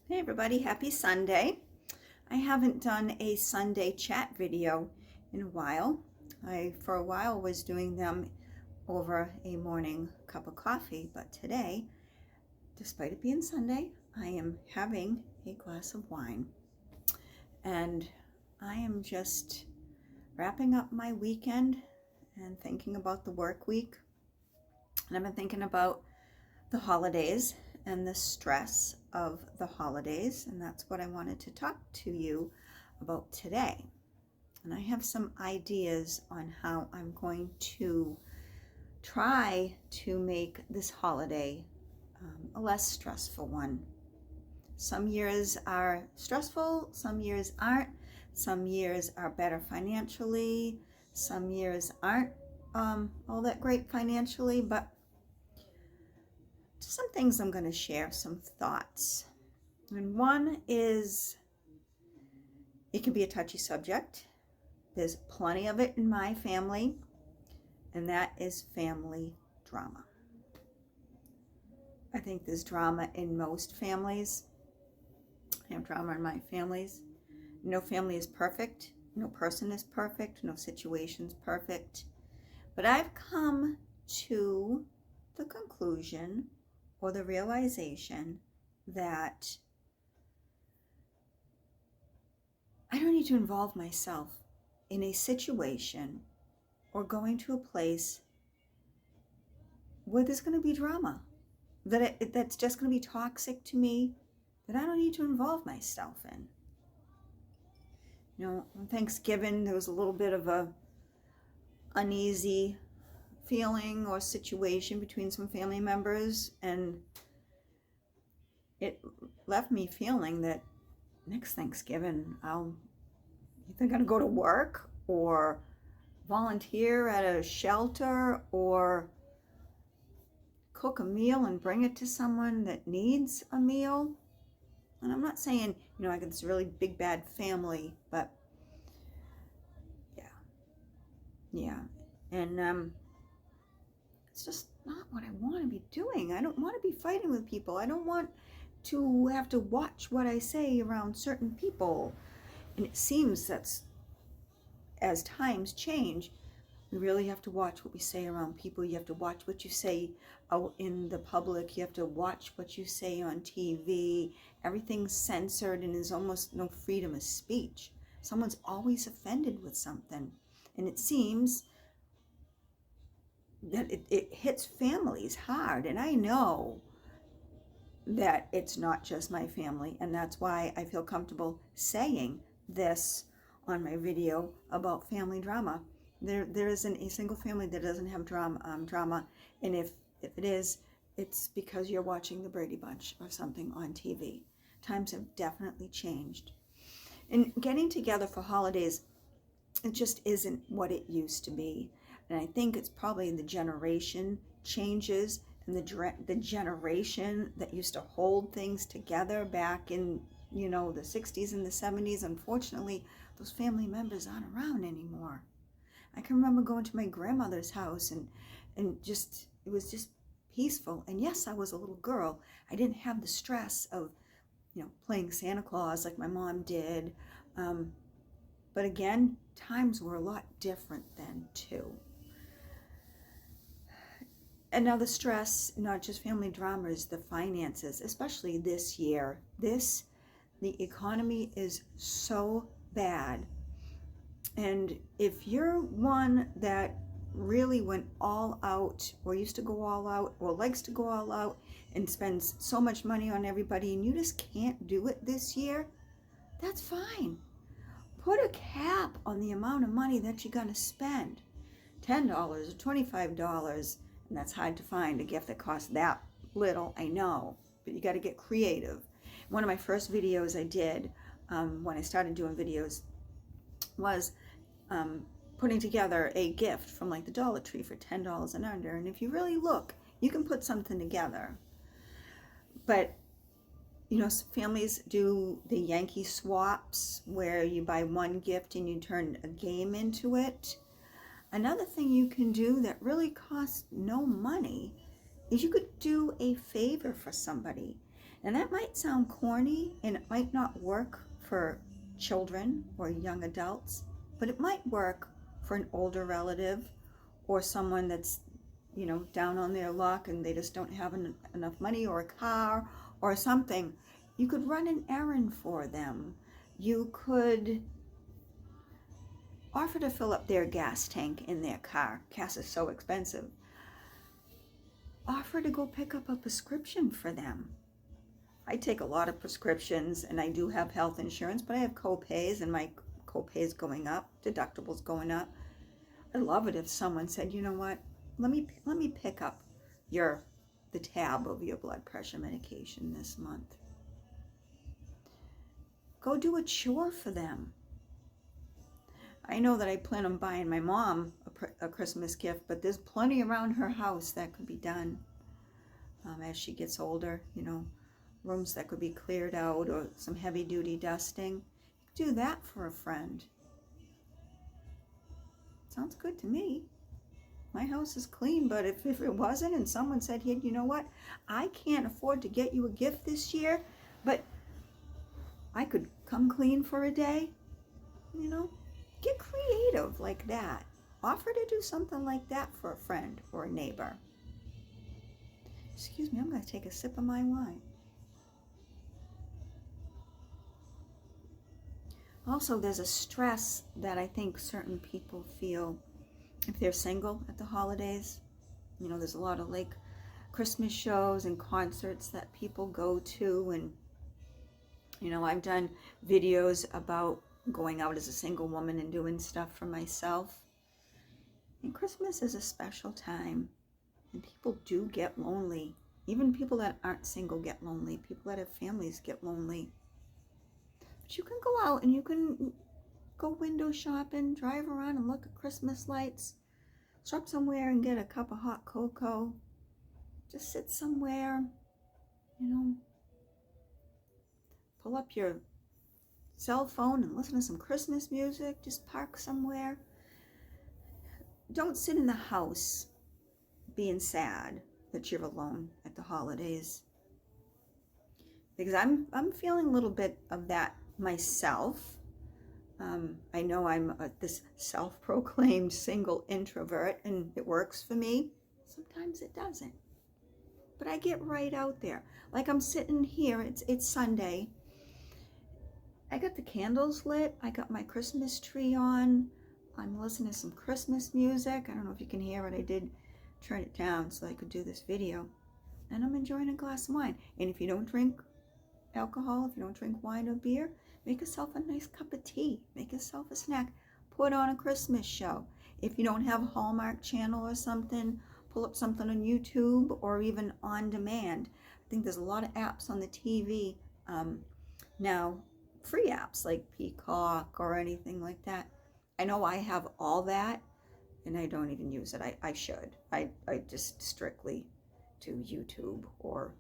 Hey everybody, happy Sunday. I haven't done a Sunday chat video in a while. I, for a while, was doing them over a morning cup of coffee, but today, despite it being Sunday, I am having a glass of wine. And I am just wrapping up my weekend and thinking about the work week. And I've been thinking about the holidays and the stress of the holidays, and that's what I wanted to talk to you about today. And I have some ideas on how I'm going to try to make this holiday a less stressful one. Some years are stressful, some years aren't. Some years are better financially, some years aren't all that great financially, but some things I'm going to share, some thoughts. And one is, it can be a touchy subject. There's plenty of it in my family, and that is family drama. I think there's drama in most families. I have drama in my families. No family is perfect. No person is perfect. No situation is perfect. But I've come to the conclusion or the realization that I don't need to involve myself in a situation or going to a place where there's going to be drama, that's just going to be toxic to me, that I don't need to involve myself in. You know, on Thanksgiving, there was a little bit of a uneasy feeling or situation between some family members, and it left me feeling that next Thanksgiving I'll either going to go to work or volunteer at a shelter or cook a meal and bring it to someone that needs a meal. And I'm not saying, I got this really big bad family, but yeah. And it's just not what I want to be doing. I don't want to be fighting with people. I don't want to have to watch what I say around certain people. And it seems that's, as times change, we really have to watch what we say around people. You have to watch what you say out in the public. You have to watch what you say on TV. Everything's censored and there's almost no freedom of speech. Someone's always offended with something. And it seems that it hits families hard. And I know that it's not just my family. And that's why I feel comfortable saying this on my video about family drama. There isn't a single family that doesn't have drama, and if it is, it's because you're watching the Brady Bunch or something on TV. Times have definitely changed, and getting together for holidays, it just isn't what it used to be. And I think it's probably the generation changes, and the generation that used to hold things together back in the 60s and the 70s. Unfortunately, those family members aren't around anymore. I can remember going to my grandmother's house and just, it was just peaceful. And yes, I was a little girl. I didn't have the stress of, playing Santa Claus like my mom did. But again, times were a lot different then too. And now the stress, not just family drama, is the finances, especially this year. The economy is so bad. And if you're one that really went all out, or used to go all out, or likes to go all out, and spends so much money on everybody, and you just can't do it this year, that's fine. Put a cap on the amount of money that you're going to spend. $10 or $25, and that's hard to find a gift that costs that little, I know, but you got to get creative. One of my first videos I did, when I started doing videos, was putting together a gift from like the Dollar Tree for $10 and under. And if you really look, you can put something together. But families do the Yankee swaps where you buy one gift and you turn a game into it. Another thing you can do that really costs no money is you could do a favor for somebody. And that might sound corny and it might not work for children or young adults, but it might work for an older relative or someone that's, down on their luck and they just don't have enough money or a car or something. You could run an errand for them. You could offer to fill up their gas tank in their car. Gas is so expensive. Offer to go pick up a prescription for them. I take a lot of prescriptions and I do have health insurance, but I have co-pays and my co-pays going up, deductibles going up. I'd love it if someone said, you know what, let me pick up the tab of your blood pressure medication this month. Go do a chore for them. I know that I plan on buying my mom a Christmas gift, but there's plenty around her house that could be done as she gets older, rooms that could be cleared out or some heavy duty dusting. Do that for a friend. Sounds good to me. My house is clean, but if it wasn't and someone said, hey, you know what, I can't afford to get you a gift this year, but I could come clean for a day, get creative like that. Offer to do something like that for a friend or a neighbor. Excuse me, I'm going to take a sip of my wine. Also, there's a stress that I think certain people feel if they're single at the holidays. There's a lot of Christmas shows and concerts that people go to, and I've done videos about going out as a single woman and doing stuff for myself. And Christmas is a special time, and people do get lonely. Even people that aren't single get lonely. People that have families get lonely. But you can go out and you can go window shopping, drive around and look at Christmas lights, stop somewhere and get a cup of hot cocoa, just sit somewhere, pull up your cell phone and listen to some Christmas music, just park somewhere. Don't sit in the house being sad that you're alone at the holidays. Because I'm feeling a little bit of that myself. I know I'm this self-proclaimed single introvert and it works for me. Sometimes it doesn't. But I get right out there. Like I'm sitting here, it's Sunday. I got the candles lit. I got my Christmas tree on. I'm listening to some Christmas music. I don't know if you can hear it. I did turn it down so I could do this video. And I'm enjoying a glass of wine. And if you don't drink alcohol, if you don't drink wine or beer, make yourself a nice cup of tea. Make yourself a snack. Put on a Christmas show. If you don't have a Hallmark channel or something, pull up something on YouTube or even on demand. I think there's a lot of apps on the TV now, free apps like Peacock or anything like that. I know I have all that and I don't even use it. I should. I just strictly do YouTube or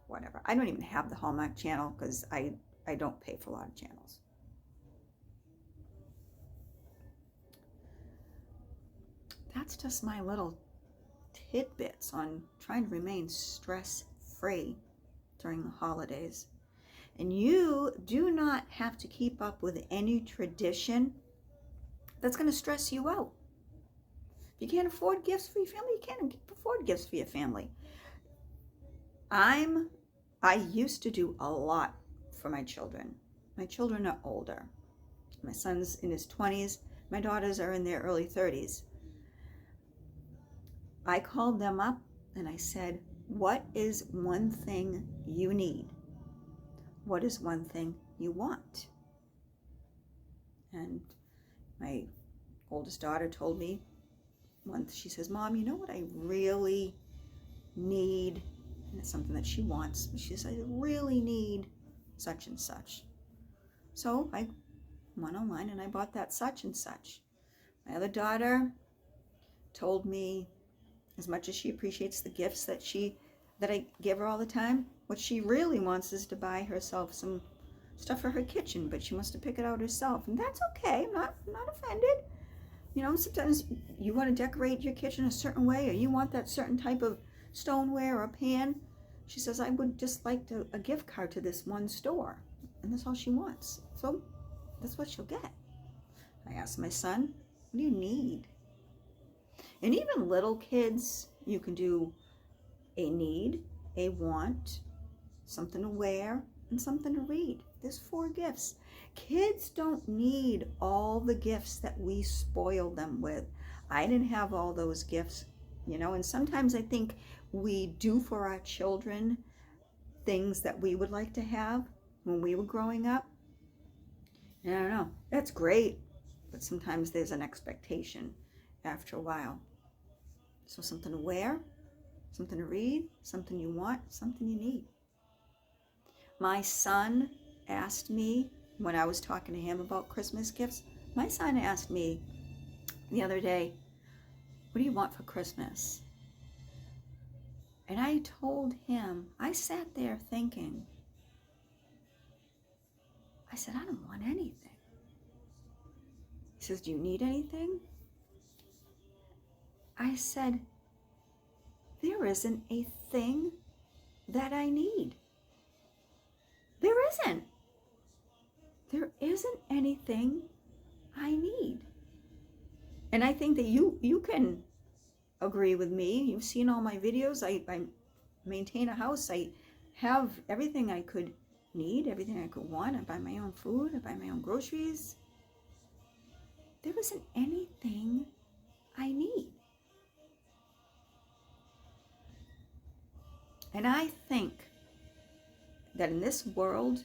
whatever. I don't even have the Hallmark channel because I don't pay for a lot of channels. That's just my little tidbits on trying to remain stress-free during the holidays. And you do not have to keep up with any tradition that's going to stress you out. If you can't afford gifts for your family, you can't afford gifts for your family. I used to do a lot for my children. My children are older. My son's in his 20s. My daughters are in their early 30s. I called them up and I said, what is one thing you need? What is one thing you want? And my oldest daughter told me once, she says, Mom, you know what I really need? And it's something that she wants. She says, I really need such and such. So I went online and I bought that such and such. My other daughter told me, as much as she appreciates the gifts that I give her all the time, what she really wants is to buy herself some stuff for her kitchen, but she wants to pick it out herself. And that's okay. I'm not offended. Sometimes you want to decorate your kitchen a certain way, or you want that certain type of stoneware or pan. She says, I would just like a gift card to this one store. And that's all she wants. So that's what she'll get. I asked my son, what do you need? And even little kids, you can do a need, a want, something to wear, and something to read. There's 4 gifts. Kids don't need all the gifts that we spoil them with. I didn't have all those gifts, and sometimes I think we do for our children things that we would like to have when we were growing up. And I don't know, that's great, but sometimes there's an expectation after a while. So something to wear, something to read, something you want, something you need. My son asked me, when I was talking to him about Christmas gifts, my son asked me the other day, what do you want for Christmas? And I told him, I sat there thinking, I said, I don't want anything. He says, do you need anything? I said, there isn't a thing that I need. There isn't. There isn't anything I need. And I think that you can agree with me. You've seen all my videos. I maintain a house. I have everything I could need, everything I could want. I buy my own food. I buy my own groceries. There isn't anything I need. And I think that in this world,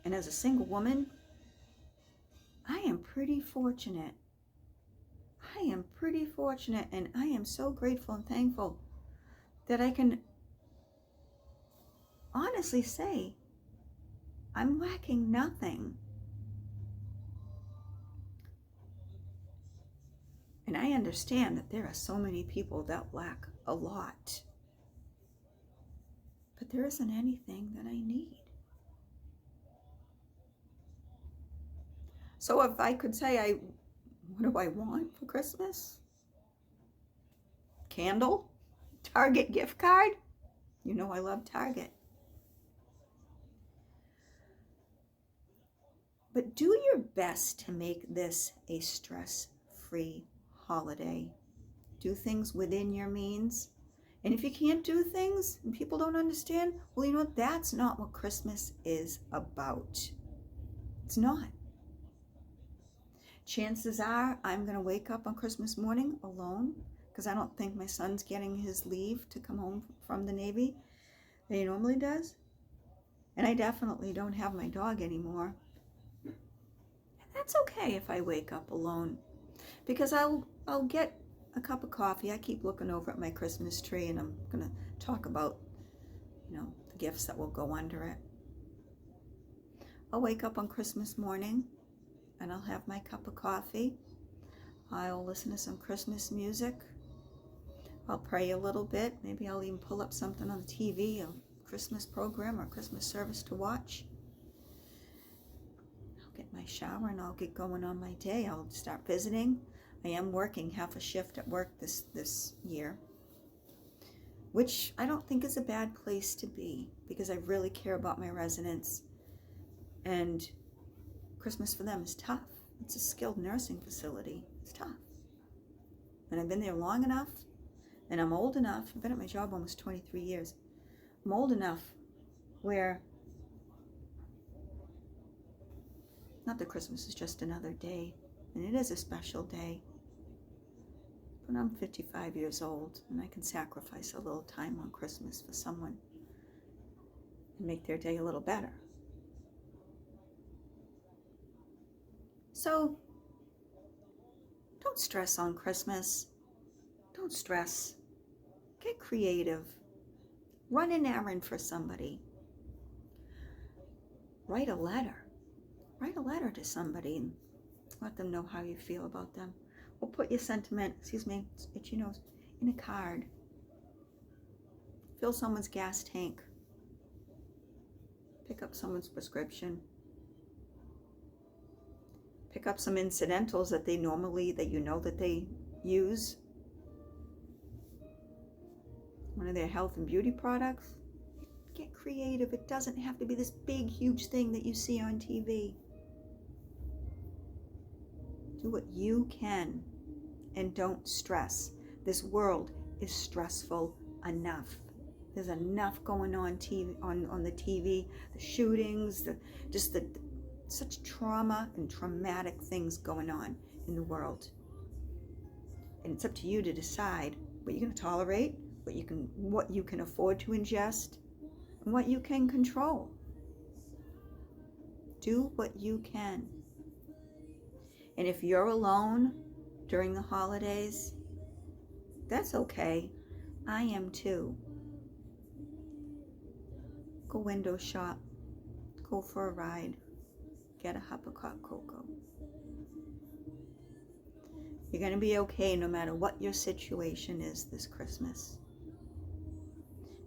and as a single woman, I am pretty fortunate. I am pretty fortunate, and I am so grateful and thankful that I can honestly say I'm lacking nothing. And I understand that there are so many people that lack a lot. But there isn't anything that I need. So if I could say, what do I want for Christmas? Candle? Target gift card? You know I love Target. But do your best to make this a stress-free holiday. Do things within your means. And if you can't do things and people don't understand, well, you know what? That's not what Christmas is about. It's not. Chances are I'm going to wake up on Christmas morning alone because I don't think my son's getting his leave to come home from the Navy that he normally does. And I definitely don't have my dog anymore. And that's okay if I wake up alone because I'll get a cup of coffee. I keep looking over at my Christmas tree and I'm going to talk about, the gifts that will go under it. I'll wake up on Christmas morning and I'll have my cup of coffee. I'll listen to some Christmas music. I'll pray a little bit. Maybe I'll even pull up something on the TV, a Christmas program or Christmas service to watch. I'll get my shower and I'll get going on my day. I'll start visiting. I am working half a shift at work this year, which I don't think is a bad place to be because I really care about my residents. And Christmas for them is tough. It's a skilled nursing facility. It's tough. And I've been there long enough, and I'm old enough. I've been at my job almost 23 years. I'm old enough where, not that Christmas is just another day, and it is a special day, but I'm 55 years old, and I can sacrifice a little time on Christmas for someone and make their day a little better. So, don't stress on Christmas. Don't stress. Get creative. Run an errand for somebody. Write a letter. Write a letter to somebody and let them know how you feel about them. Or put your sentiment, itchy nose, in a card. Fill someone's gas tank. Pick up someone's prescription. Pick up some incidentals that they that they use. One of their health and beauty products. Get creative. It doesn't have to be this big, huge thing that you see on TV. Do what you can and don't stress. This world is stressful enough. There's enough going on on the TV, the shootings, such trauma and traumatic things going on in the world. And it's up to you to decide what you're going to tolerate, what you can afford to ingest, and what you can control. Do what you can. And if you're alone during the holidays, that's okay. I am too. Go window shop. Go for a ride. Get a Hoppecock cocoa. You're going to be okay no matter what your situation is this Christmas.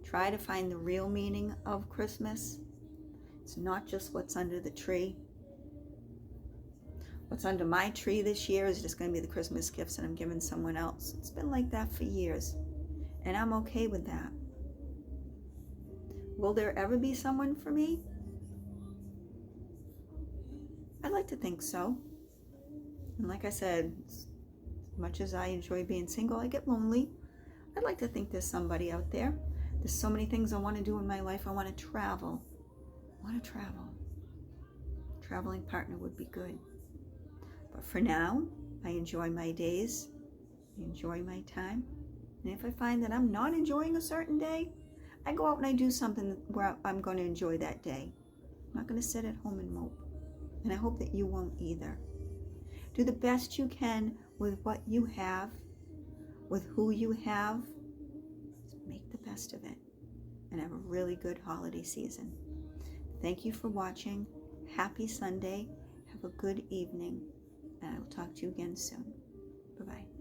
Try to find the real meaning of Christmas. It's not just what's under the tree. What's under my tree this year is just going to be the Christmas gifts that I'm giving someone else. It's been like that for years, and I'm okay with that. Will there ever be someone for me? I'd like to think so. And like I said, as much as I enjoy being single, I get lonely. I'd like to think there's somebody out there. There's so many things I want to do in my life. I want to travel. Traveling partner would be good. But for now, I enjoy my days. I enjoy my time. And if I find that I'm not enjoying a certain day, I go out and I do something where I'm going to enjoy that day. I'm not going to sit at home and mope. And I hope that you won't either. Do the best you can with what you have, with who you have. Just make the best of it. And have a really good holiday season. Thank you for watching. Happy Sunday. Have a good evening. And I will talk to you again soon. Bye-bye.